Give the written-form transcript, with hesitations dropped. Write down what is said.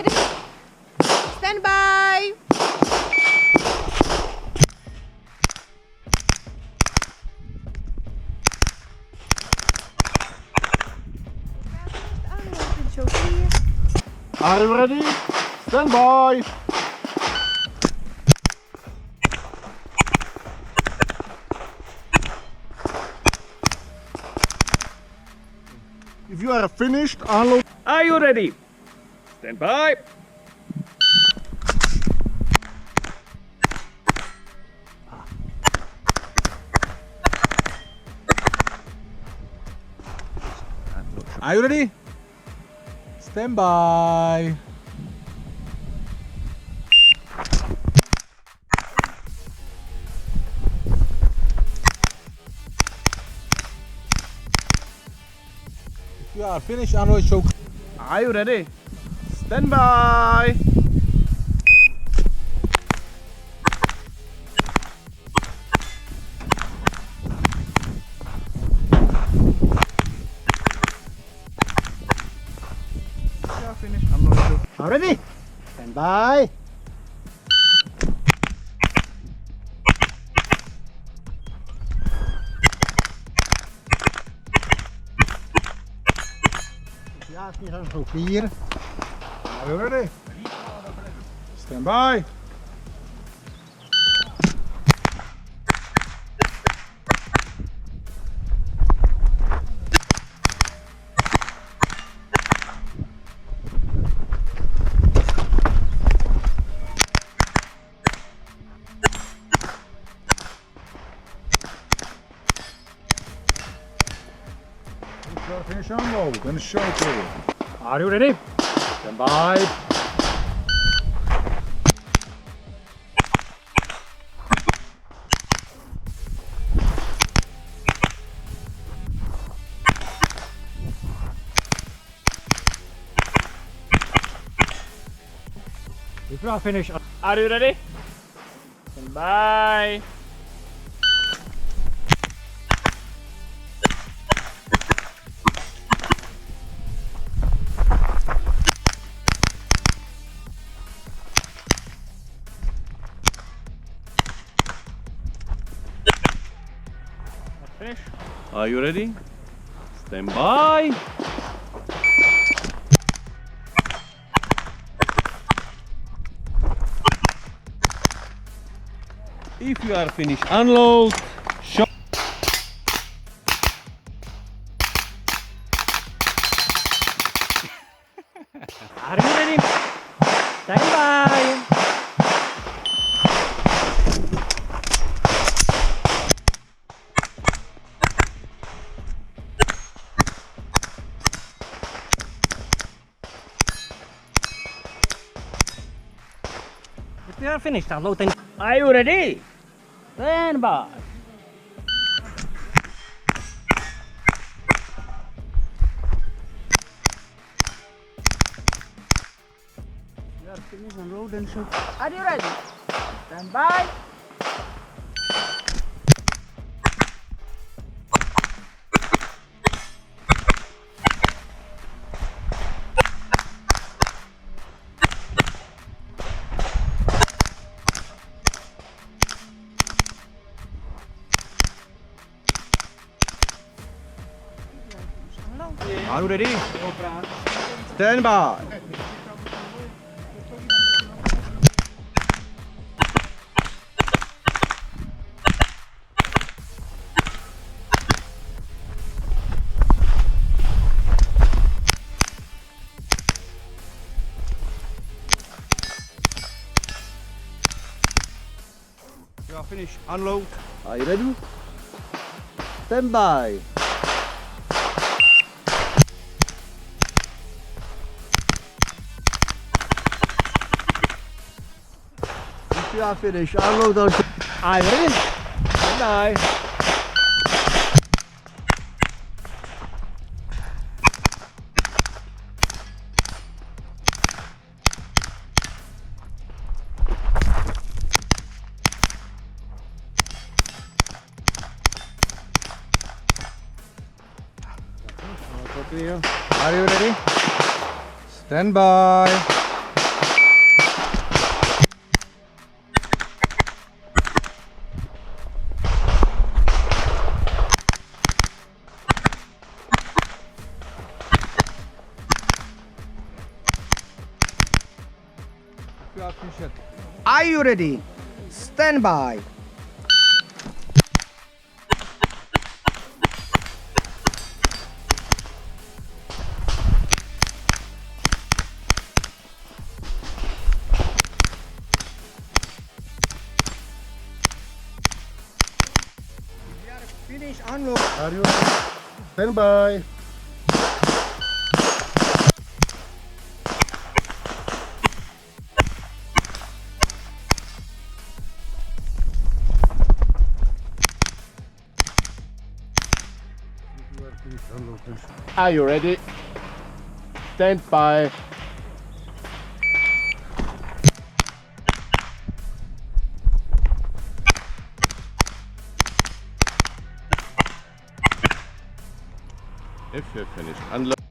ready? Stand by. Are you ready? Stand by. If you are finished, unload. Are you ready? Stand by. Are you ready? Stand by. If you are finished, unload choke. Are you ready? Stand by. If you are finished, unload choke. Are you ready? Stand by. Ja, is niet zo clear. Are you ready? Stand by. Finish unload, then show clear. Are you ready? Stand by. If you are finished, are you ready? Stand by. Finish. Are you ready? Stand by. If you are finished, unload. Show. Are you ready? Stand by. If you are finished, unload. Are you ready? Stand by. You are finished, unload and shoot. Are you ready? Stand by. Are you ready? Stand by. You are finished. Unload. Are you ready? Stand by. If you are finished, unload those. Are you ready? Stand by. Are you ready? Stand by. You are finished. Are you ready? Stand by. Finish unload. Are you ready? Stand by. You are finished. Unload. Finish. Are you ready? Stand by. If you're finished, unload.